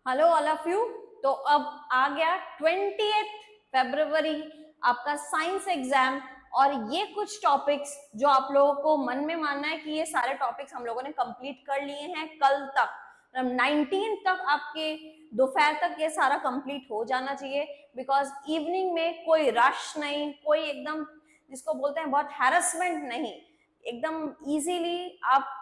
Hello all of you. तो अब आ गया 20 फरवरी आपका साइंस एग्जाम। और ये कुछ टॉपिक्स जो आप लोगों को मन में मानना है कि ये सारे टॉपिक्स हम लोगों ने कंप्लीट कर लिए हैं कल तक, 19 तक आपके दोपहर तक ये सारा कंप्लीट हो जाना चाहिए। बिकॉज इवनिंग में कोई रश नहीं, कोई एकदम जिसको बोलते हैं बहुत हैरेसमेंट नहीं, एकदम इजीली आप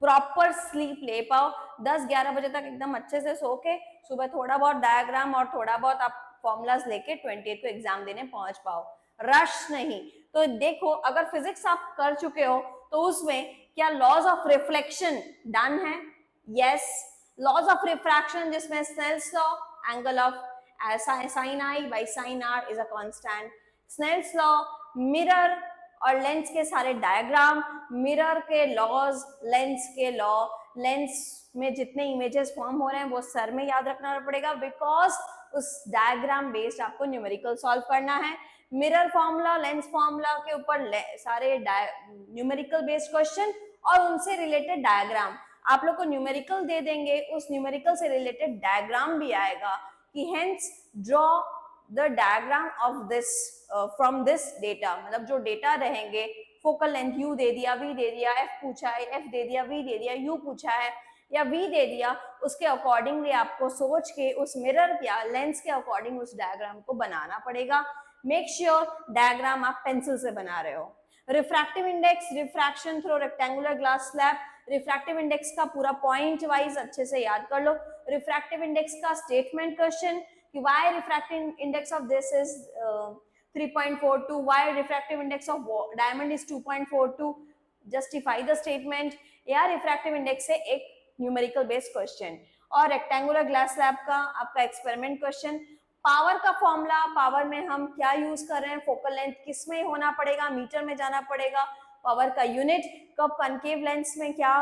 प्रॉपर स्लीप ले पाओ। 10-11 बजे तक एकदम अच्छे से सो के सुबह थोड़ा बहुत डायग्राम और थोड़ा बहुत आप फॉर्मूलाज लेके 28 को एग्जाम देने पहुंच पाओ। रश नहीं। तो देखो, अगर फिजिक्स आप कर चुके हो तो उसमें क्या लॉज ऑफ रिफ्लेक्शन डन है? यस। लॉज ऑफ रिफ्रैक्शन जिसमें Snell's law, angle of sine i by sine r is a constant, Snell's law, mirror और लेंस के सारे डायग्राम, मिरर के लॉज, लेंस के लॉ, लेंस में जितने इमेजेस फॉर्म हो रहे हैं वो सर में याद रखना पड़ेगा बिकॉज उस डायग्राम बेस्ड आपको न्यूमेरिकल सॉल्व करना है। मिरर फॉर्मूला, लेंस फॉर्मूला के ऊपर सारे न्यूमेरिकल बेस्ड क्वेश्चन और उनसे रिलेटेड डायग्राम आप लोग को न्यूमेरिकल दे देंगे, उस न्यूमेरिकल से रिलेटेड डायग्राम भी आएगा कि hence draw the diagram of this from this data. मतलब जो डेटा रहेंगे, फोकल लेंथ यू दे दिया, वी दे दिया, एफ पूछा है, एफ दे दिया, वी दे दिया, यू पूछा है या वी दे दिया, उसके अकॉर्डिंगली आपको सोच के उस मिरर या लेंस के अकॉर्डिंग उस डायग्राम को बनाना पड़ेगा। मेक श्योर डायग्राम आप पेंसिल से बना रहे हो। Refractive index, refraction through rectangular glass slab, refractive index का पूरा पॉइंट वाइज अच्छे से याद कर लो। रिफ्रैक्टिव इंडेक्स का स्टेटमेंट क्वेश्चन कि why refractive index of this is 3.42, why refractive index of diamond is 2.42, justify the statement, या refractive index से एक न्यूमेरिकल बेस्ड क्वेश्चन। और रेक्टेंगुलर ग्लास स्लैब का आपका एक्सपेरिमेंट क्वेश्चन। पावर का फॉर्मूला, पावर में हम क्या यूज कर रहे हैं, फोकल लेंथ किस में होना पड़ेगा, मीटर में जाना पड़ेगा। पावर का यूनिट कब, कनकेव लेंस में क्या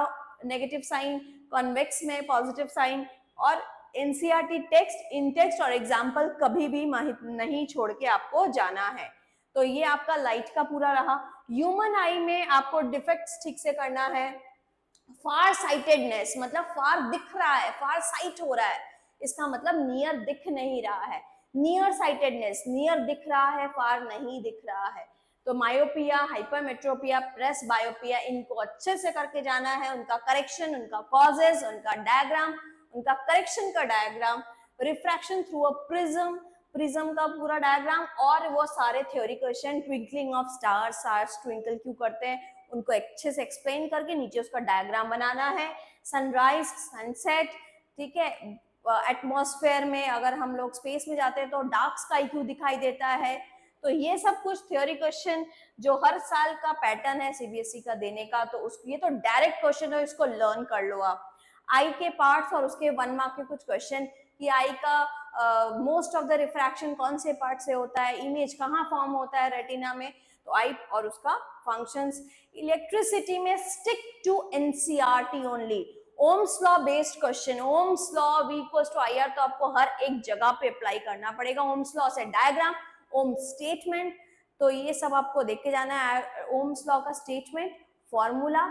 नेगेटिव साइन, कॉन्वेक्स में पॉजिटिव साइन। और एनसीईआरटी टेक्स्ट, इन टेक्स्ट और एग्जाम्पल कभी भी नहीं छोड़ के आपको जाना है। तो ये आपका लाइट का पूरा रहा। ह्यूमन आई में आपको डिफेक्ट्स ठीक से करना है। फार साइटेडनेस मतलब फार दिख रहा है, फार साइट हो रहा है, इसका मतलब नियर दिख नहीं रहा है। नियर साइटेडनेस, नियर दिख रहा है, फार नहीं दिख रहा है। तो मायोपिया, हाइपरमेट्रोपिया, प्रेस बायोपिया, इनको अच्छे से करके जाना है। उनका करेक्शन, उनका कॉजेस, उनका डायग्राम, उनका करेक्शन का diagram, refraction through a prism, prism का पूरा डायग्राम, और वो सारे theory question, twinkling of stars, stars twinkle क्यों करते हैं, उनको अच्छे से एक्सप्लेन करके नीचे उसका डायग्राम बनाना है। सनराइज, सनसेट, ठीक है। एटमॉस्फेयर में अगर हम लोग स्पेस में जाते हैं तो डार्क स्काई क्यों दिखाई देता है। तो ये सब कुछ थ्योरी क्वेश्चन जो हर साल का पैटर्न है सीबीएसई का देने का, तो उस ये तो डायरेक्ट क्वेश्चन है, इसको लर्न कर लो आप। आई के पार्ट्स और उसके 1 मार्क के कुछ क्वेश्चन कि आई का मोस्ट ऑफ द रिफ्रैक्शन कौन से पार्ट से होता है, इमेज कहाँ फॉर्म होता है रेटिना में, तो आई और उसका फंक्शंस। इलेक्ट्रिसिटी में stick to NCERT only. Ohm's law based question, Ohm's law V equals to IR, तो आपको हर एक जगह पे अप्लाई करना पड़ेगा। ओम्स लॉ से डायग्राम, ओम स्टेटमेंट, तो ये सब आपको देख के जाना है। ओम्स लॉ का स्टेटमेंट, फॉर्मूला,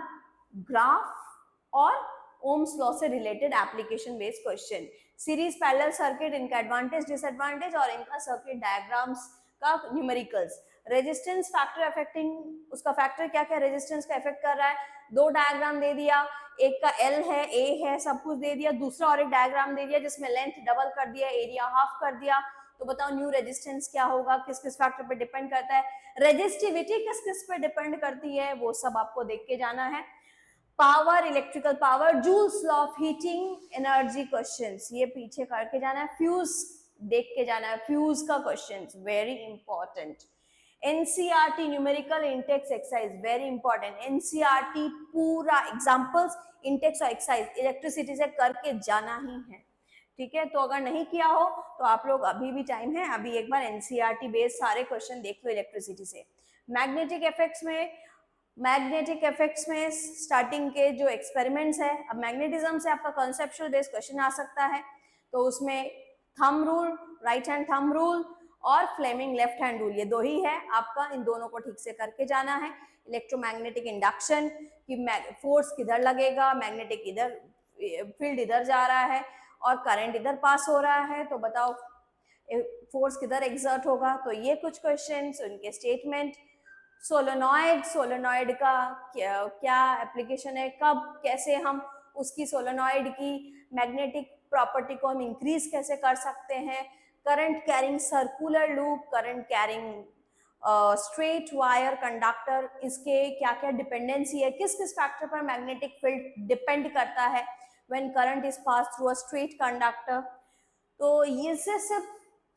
ग्राफ और ओम्स लॉ से related application based question. Series parallel circuit, इनका एडवांटेज डिसएडवांटेज और इनका सर्किट डायग्राम्स का न्यूमेरिकल्स। रेजिस्टेंस फैक्टर अफेक्टिंग, उसका फैक्टर क्या क्या रेजिस्टेंस का इफेक्ट कर रहा है। 2 डायग्राम दे दिया, एक का L है, A है, सब कुछ दे दिया। दूसरा और एक डायग्राम दे दिया जिसमें लेंथ डबल कर दिया, एरिया हाफ कर दिया। तो बताओ न्यू रेजिस्टेंस क्या होगा, किस किस फैक्टर पे डिपेंड करता है, रेजिस्टिविटी किस किस पे डिपेंड करती है, वो सब आपको देख के जाना है। Power, electrical power, joules law of heating energy questions, ये पीछे करके जाना है। फ्यूज देख के जाना है, फ्यूज का questions very important. NCERT numerical Intex exercise very important. NCERT पूरा एग्जांपल्स, इंटेक्स और एक्सरसाइज इलेक्ट्रिसिटी से करके जाना ही है, ठीक है। तो अगर नहीं किया हो तो आप लोग, अभी भी टाइम है, अभी एक बार एनसीईआरटी बेस्ड सारे क्वेश्चन देख लो इलेक्ट्रिसिटी से। मैग्नेटिक इफेक्ट्स में, मैग्नेटिक इफेक्ट्स में स्टार्टिंग के जो एक्सपेरिमेंट्स है, अब मैग्नेटिज्म से आपका कॉन्सेप्चुअल बेस्ड क्वेश्चन आ सकता है। तो उसमें thumb rule, right hand thumb rule और फ्लेमिंग लेफ्ट हैंड रूल, ये 2 ही है आपका, इन दोनों को ठीक से करके जाना है। इलेक्ट्रोमैग्नेटिक इंडक्शन कि फोर्स किधर लगेगा, मैग्नेटिक इधर, फील्ड इधर जा रहा है, और करंट इधर पास हो रहा है, तो बताओ फोर्स किधर एग्जर्ट होगा। तो ये कुछ क्वेश्चंस, उनके स्टेटमेंट। सोलेनॉइड का क्या एप्लीकेशन है, कब कैसे हम उसकी सोलेनॉइड की मैग्नेटिक प्रॉपर्टी को हम इंक्रीज कैसे कर सकते हैं। Current carrying circular loop, current carrying straight wire conductor, इसके क्या क्या डिपेंडेंसी है, किस किस फैक्टर पर मैग्नेटिक फील्ड डिपेंड करता है when current is pass through a straight conductor. तो ये से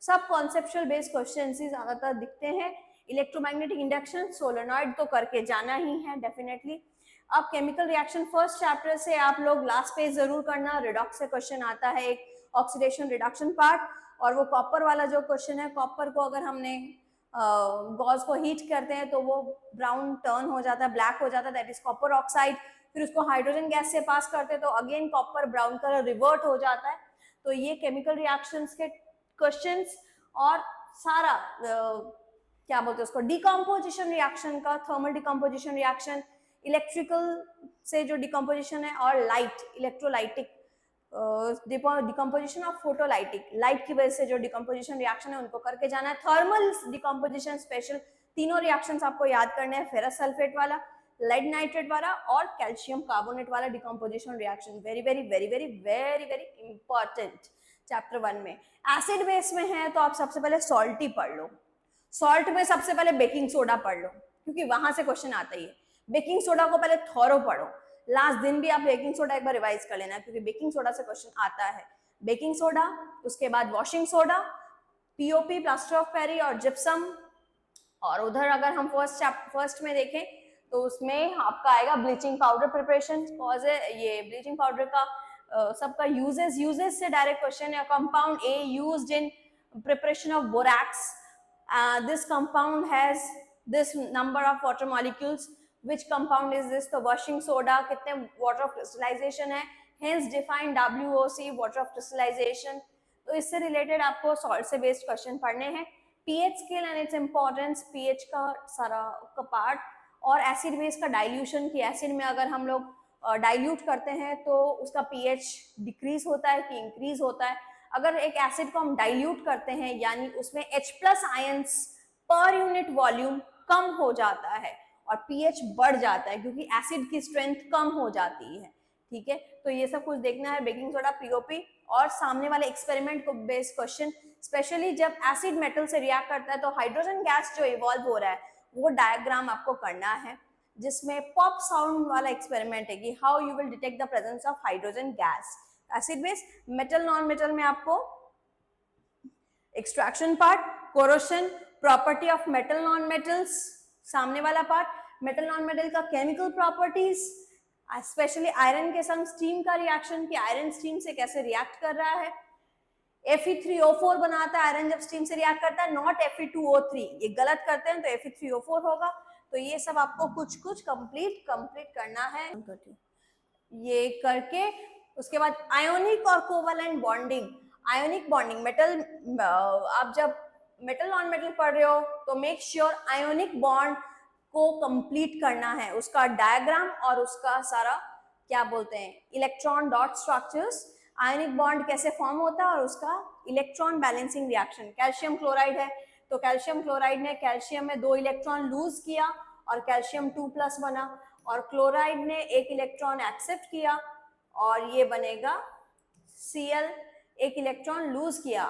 सब कॉन्सेप्चुअल बेस्ड क्वेश्चन ही ज्यादातर दिखते हैं। इलेक्ट्रोमैग्नेटिक इंडक्शन, सोलेनॉइड तो करके जाना ही है डेफिनेटली। अब केमिकल रिएक्शन फर्स्ट चैप्टर से आप लोग लास्ट पेज जरूर करना, रिडॉक्स से क्वेश्चन आता है एक, ऑक्सीडेशन रिडक्शन पार्ट, और वो कॉपर वाला जो क्वेश्चन है, कॉपर को अगर हमने गॉज को हीट करते हैं तो वो ब्राउन टर्न हो जाता है, ब्लैक हो जाता है, दैट इज कॉपर ऑक्साइड। फिर उसको हाइड्रोजन गैस से पास करते हैं तो again copper brown colour revert हो जाता है। तो ये केमिकल रिएक्शंस के क्वेश्चंस, और सारा क्या बोलते हैं उसको, डिकम्पोजिशन रिएक्शन का, थर्मल डिकम्पोजिशन रिएक्शन, इलेक्ट्रिकल से जो डिकम्पोजिशन है, और light electrolytic decomposition of photolytic, light की वजह से जो डिकम्पोजिशन रिएक्शन है उनको करके जाना है। थर्मल डिकम्पोजिशन स्पेशल तीनों रिएक्शंस आपको याद करने हैं, फेरस सल्फेट वाला, लेड नाइट्रेट वाला और कैल्शियम कार्बोनेट वाला decomposition reaction. Very very very very very very important chapter 1 में। एसिड बेस में है तो आप सबसे पहले सॉल्ट ही पढ़ लो, सॉल्ट में सबसे पहले बेकिंग सोडा पढ़ लो, क्योंकि वहां से क्वेश्चन आता ही है। बेकिंग सोडा को पहले थॉरो पढ़ो, लास्ट दिन भी आप बेकिंग सोडा एक बार रिवाइज कर लेना, क्योंकि बेकिंग सोडा से क्वेश्चन आता है। बेकिंग सोडा, उसके बाद washing soda, POP plaster of Paris और जिप्सम। और उधर अगर हम फर्स्ट में देखें तो उसमें आपका आएगा ब्लीचिंग पाउडर प्रिपरेशन, कॉज ये ब्लीचिंग पाउडर का सबका यूजेस से डायरेक्ट क्वेश्चन है। Compound A used in preparation of borax, this compound has this number of water molecules, which compound is this? तो washing soda कितने water of crystallization है, hence defined WOC water of crystallization। तो इससे related आपको salt से based question पढ़ने हैं। PH scale and its importance, pH का सारा का पार्ट, और एसिड बेस का डाइल्यूशन, की एसिड में अगर हम लोग डाइल्यूट करते हैं तो उसका पीएच डिक्रीज होता है कि इंक्रीज होता है। अगर एक एसिड को हम डाइल्यूट करते हैं यानी उसमें H+ आयंस पर यूनिट वॉल्यूम कम हो जाता है और पीएच बढ़ जाता है, क्योंकि एसिड की स्ट्रेंथ कम हो जाती है। ठीक है, तो ये सब कुछ देखना है, बेकिंग सोडा, पीओपी, और सामने वाले एक्सपेरिमेंट को बेस्ड क्वेश्चन, स्पेशली जब एसिड मेटल से रिएक्ट करता है तो हाइड्रोजन गैस जो इवॉल्व हो रहा है वो डायग्राम आपको करना है, जिसमें पॉप साउंड वाला एक्सपेरिमेंट है कि how you will detect the presence of hydrogen gas. Acid base, metal non metal में आपको extraction part, corrosion, property of metal non metals, सामने वाला पार्ट, मेटल नॉन मेटल का केमिकल प्रॉपर्टीज, स्पेशली आयरन के संग steam का reaction, कि iron steam से कैसे रिएक्ट कर रहा है। Fe3O4 बनाता है आयरन जब स्टीम से रिएक्ट करता है, नॉट Fe2O3, ये गलत करते हैं तो Fe3O4 होगा। तो ये सब आपको कुछ कुछ कंप्लीट करना है। ये करके उसके बाद आयोनिक और covalent bonding, ionic bonding, metal, आप जब मेटल नॉन मेटल पढ़ रहे हो तो मेक श्योर आयोनिक बॉन्ड को कंप्लीट करना है, उसका डायग्राम और उसका सारा क्या बोलते हैं electron dot structures, ionic bond कैसे फॉर्म होता है और उसका electron balancing reaction. Calcium chloride है तो कैल्शियम क्लोराइड ने कैल्शियम में 2 इलेक्ट्रॉन लूज किया और कैल्शियम 2+ बना, और क्लोराइड ने 1 इलेक्ट्रॉन एक्सेप्ट किया और ये बनेगा Cl, 1 इलेक्ट्रॉन लूज किया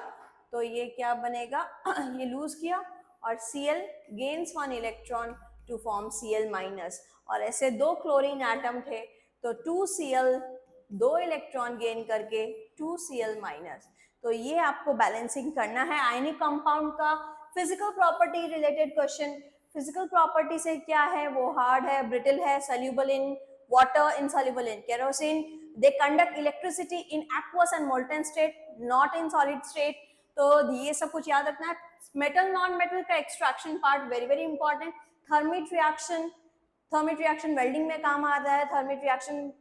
तो ये क्या बनेगा ये लूज किया और Cl gains 1 electron to form Cl-, और ऐसे 2 क्लोरीन एटम थे तो 2Cl 2 इलेक्ट्रॉन गेन करके 2Cl-। तो ये आपको बैलेंसिंग करना है आयनिक कंपाउंड का। Physical property related question, physical property से क्या है, वो हार्ड है, ब्रिटल है, soluble in water, insoluble in kerosene, they conduct electricity in aqueous and molten state, not in solid state। तो ये सब कुछ याद रखना है। मेटल नॉन मेटल का extraction part very very important. Thermite reaction welding में काम आता है। थर्मिट रिएक्शन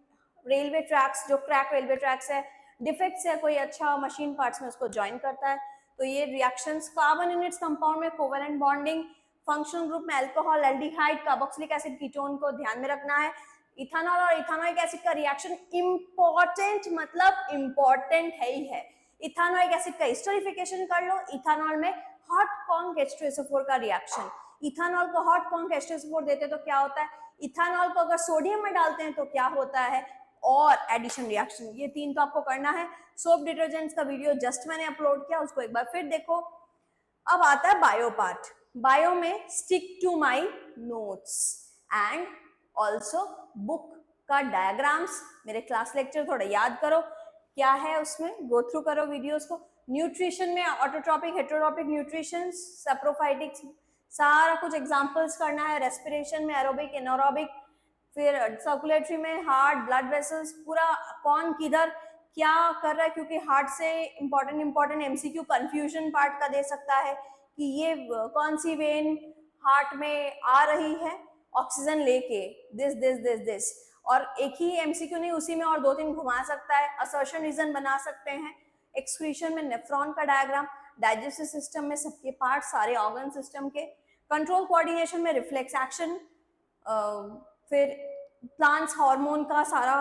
रेलवे ट्रैक्स, जो क्रैक रेलवे ट्रैक्स है, डिफेक्ट्स है कोई अच्छा मशीन पार्ट्स में उसको ज्वाइन करता है। तो ये रिएक्शंस, कार्बन यूनिट्स कंपाउंड में कोवेलेंट बॉन्डिंग, फंक्शनल ग्रुप में alcohol, aldehyde, carboxylic acid, ketone को ध्यान में रखना है। इथानॉल और इथानोइक एसिड का रिएक्शन इंपॉर्टेंट, मतलब इंपॉर्टेंट है ही है। इथानोइक एसिड का हिस्टोरिफिकेशन कर लो। इथानॉल में हॉट कॉन्क H2SO4 का रिएक्शन, इथानॉल को हॉट कॉन्क H2SO4 देते तो क्या होता है, इथानॉल को अगर सोडियम में डालते हैं तो क्या होता है, और एडिशन रिएक्शन। ये तीन तो आपको करना है। सोप डिटर्जेंट्स का वीडियो जस्ट मैंने अपलोड किया, उसको एक बार फिर देखो। अब आता है बायो पार्ट। बायो में stick to my notes and also book का डायग्राम्स, मेरे क्लास लेक्चर थोड़ा याद करो क्या है उसमें, गो थ्रू करो वीडियोस को। न्यूट्रिशन में ऑटोट्रॉपिक, हेटेरोट्रॉपिक न्यूट्रिशन, सैप्रोफाइटिक्स, सारा कुछ एग्जांपल्स करना है। रेस्पिरेशन में एरोबिक, एनारोबिक, फिर सर्कुलेटरी में हार्ट, ब्लड वेसल्स, पूरा कौन किधर क्या कर रहा है, क्योंकि हार्ट से इंपॉर्टेंट एमसीक्यू कंफ्यूजन पार्ट का दे सकता है कि ये कौन सी वेन हार्ट में आ रही है ऑक्सीजन लेके, दिस दिस दिस दिस, और एक ही एमसीक्यू नहीं, उसी में और दो तीन घुमा सकता है। असर्शन रीजन बना सकते हैं। एक्सक्रीशन में नेफ्रॉन का डायग्राम, डाइजेस्टिव सिस्टम में सबके पार्ट, सारे ऑर्गन सिस्टम के। कंट्रोल कोऑर्डिनेशन में रिफ्लेक्स एक्शन, फिर प्लांट्स हार्मोन का सारा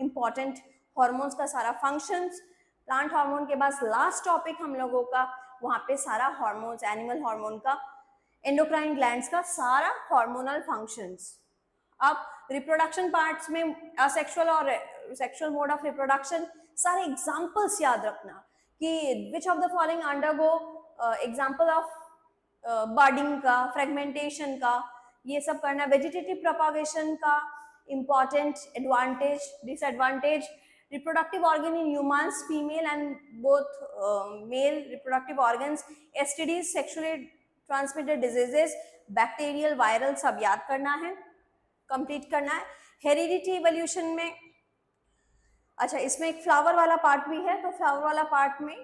इंपॉर्टेंट हार्मोन्स का सारा फंक्शंस। प्लांट हार्मोन के बाद लास्ट टॉपिक हम लोगों का, वहां पे सारा हार्मोन्स, एनिमल हार्मोन का, एंडोक्राइन ग्लैंड्स का सारा हार्मोनल फंक्शंस। अब रिप्रोडक्शन पार्ट्स में असेक्सुअल और सेक्सुअल मोड ऑफ रिप्रोडक्शन, सारे एग्जांपल्स याद रखना कि which of the following undergo example of budding का, फ्रेगमेंटेशन का, ये सब करना। वेजिटेटिव प्रोपागेशन का important advantage, disadvantage. reproductive organ in humans, female and both male reproductive organs, STDs, sexually transmitted diseases, bacterial, viral, सब याद करना है, कंप्लीट करना है। हेरिडिटी इवोल्यूशन में, अच्छा इसमें एक फ्लावर वाला पार्ट भी है, तो फ्लावर वाला पार्ट में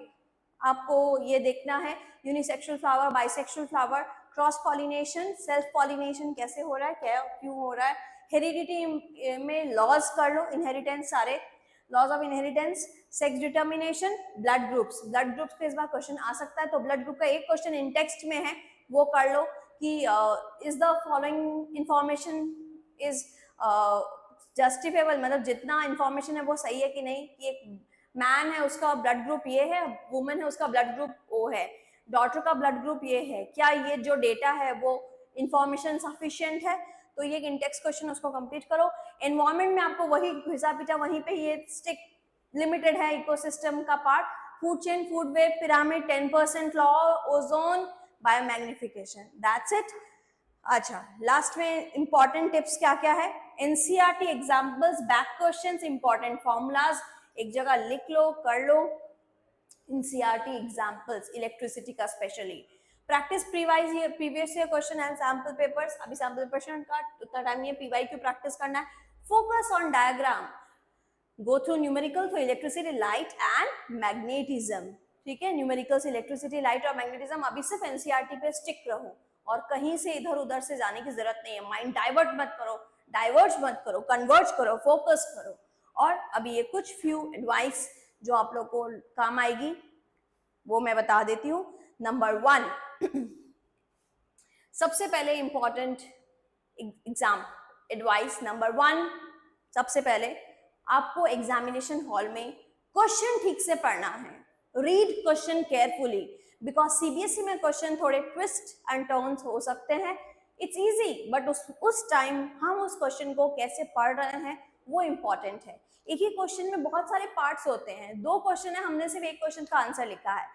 आपको ये देखना है unisexual flower, bisexual flower, cross pollination, self pollination कैसे हो रहा है, क्या क्यों हो रहा है। हेरिडिटी में लॉज कर लो, इनहेरिटेंस, सारे laws of inheritance, sex determination, blood groups. Blood groups पे इस बार क्वेश्चन आ सकता है, तो ब्लड ग्रुप का एक क्वेश्चन इन टेक्स्ट में है, वो कर लो कि is the following information is justifiable, मतलब जितना इंफॉर्मेशन है वो सही है कि नहीं, कि एक मैन है उसका ब्लड ग्रुप ये है, वुमेन है उसका ब्लड ग्रुप वो है, डॉटर का ब्लड ग्रुप ये है, क्या ये जो डेटा है वो इंफॉर्मेशन सफिशिएंट है। तो ये एक इंटेक्स क्वेश्चन, उसको कंप्लीट करो। एनवायरमेंट में आपको वही घिसा पिटा, वहीं पे ये स्टिक लिमिटेड है, इकोसिस्टम का part, food chain, food web, pyramid, 10% law, ozone, biomagnification, that's it. अच्छा लास्ट में इंपॉर्टेंट टिप्स क्या क्या है, NCERT examples, back questions, important formulas एक जगह लिख लो, कर लो। एनसीईआरटी एग्जांपल्स इलेक्ट्रिसिटी का specially, practice previous year question and sample papers, अभी सैंपल पेपर का उतना टाइम नहीं है, पीवाईक्यू प्रैक्टिस करना है। Focus on diagram, go through numerical through electricity, light and magnetism, ठीक है, न्यूमेरिकल्स, इलेक्ट्रिसिटी, लाइट और मैग्नेटिज्म। अभी सिर्फ एनसीईआरटी पे स्टिक रहो और कहीं से इधर उधर से जाने की जरूरत नहीं है, माइंड डाइवर्ट मत करो, डाइवर्ट मत करो, कन्वर्ज करो, फोकस करो। और अभी ये कुछ फ्यू एडवाइस जो आप लोग को काम आएगी वो मैं बता देती हूँ। नंबर 1, सबसे पहले इंपॉर्टेंट एग्जाम एडवाइस नंबर 1, सबसे पहले आपको एग्जामिनेशन हॉल में क्वेश्चन ठीक से पढ़ना है, read question carefully, because CBSE में क्वेश्चन थोड़े ट्विस्ट एंड टर्न्स हो सकते हैं। इट्स इजी बट उस टाइम हम उस क्वेश्चन को कैसे पढ़ रहे हैं वो इंपॉर्टेंट है। एक ही क्वेश्चन में बहुत सारे पार्ट्स होते हैं, 2 क्वेश्चन है, हमने सिर्फ एक क्वेश्चन का आंसर लिखा है,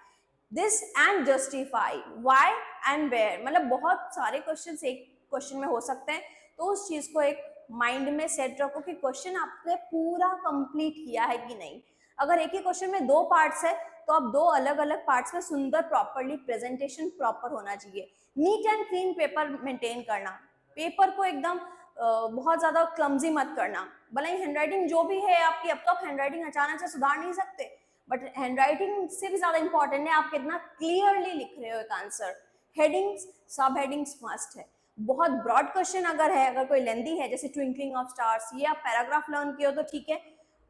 this and justify, why and where, मतलब बहुत सारे क्वेश्चन एक क्वेश्चन में हो सकते हैं। तो उस चीज को एक माइंड में सेट रखो कि क्वेश्चन आपने पूरा कंप्लीट किया है कि नहीं। अगर एक ही क्वेश्चन में 2 पार्ट्स है तो आप 2 अलग अलग पार्ट्स में सुंदर प्रॉपरली प्रेजेंटेशन प्रॉपर होना चाहिए। Neat and clean paper maintain करना, पेपर को एकदम बहुत ज्यादा क्लमजी मत करना। भले ही हैंडराइटिंग जो भी है आपकी, अब तो आप हैंडराइटिंग अचानक से सुधार नहीं सकते, बट हैंडराइटिंग से भी ज्यादा इंपॉर्टेंट है आप कितना क्लियरली लिख रहे हो एक आंसर। हेडिंग्स, सब हेडिंग्स मस्ट है। बहुत ब्रॉड क्वेश्चन अगर है, अगर कोई लेंदी है जैसे ट्विंकलिंग ऑफ स्टार्स, ये आप पैराग्राफ लर्न किए हो तो ठीक है,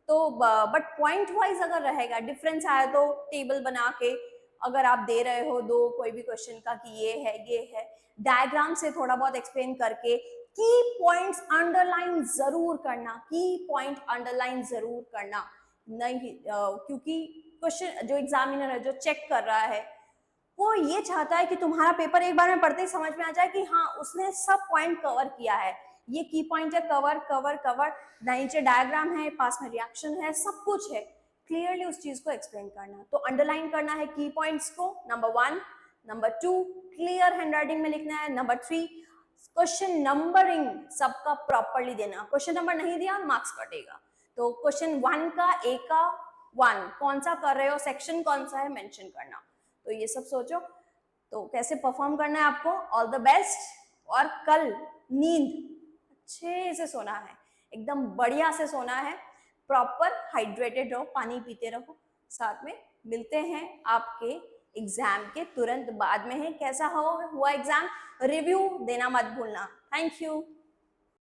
तो बट पॉइंट वाइज अगर रहेगा, डिफरेंस आया तो टेबल बना के अगर आप दे रहे हो 2 कोई भी क्वेश्चन का कि ये है, डायग्राम से थोड़ा बहुत एक्सप्लेन करके की पॉइंट्स अंडरलाइन जरूर करना, की पॉइंट अंडरलाइन जरूर करना, नहीं क्योंकि क्वेश्चन जो एग्जामिनर है, जो चेक कर रहा है, वो ये चाहता है कि तुम्हारा पेपर एक बार में पढ़ते ही समझ में आ जाए कि हाँ उसने सब पॉइंट कवर किया है, ये की पॉइंट है, कवर कवर कवर, नीचे डायग्राम है, पास में रिएक्शन है, सब कुछ है, क्लियरली उस चीज को एक्सप्लेन करना। तो अंडरलाइन करना है की पॉइंट्स को, नंबर 1, नंबर 2 क्लियर हैंडराइटिंग में लिखना है, नंबर 3 क्वेश्चन नंबरिंग सबका प्रॉपरली देना, क्वेश्चन नंबर नहीं दिया मार्क्स कटेगा। तो क्वेश्चन 1 का ए का 1 कौन सा कर रहे हो, सेक्शन कौन सा है मेंशन करना। तो ये सब सोचो, तो कैसे परफॉर्म करना है आपको। All the best. और कल नींद अच्छे से सोना है, एकदम बढ़िया से सोना है, प्रॉपर हाइड्रेटेड रहो, पानी पीते रहो। साथ में मिलते हैं आपके एग्जाम के तुरंत बाद में है, कैसा हुआ एग्जाम, रिव्यू देना मत भूलना। Thank you.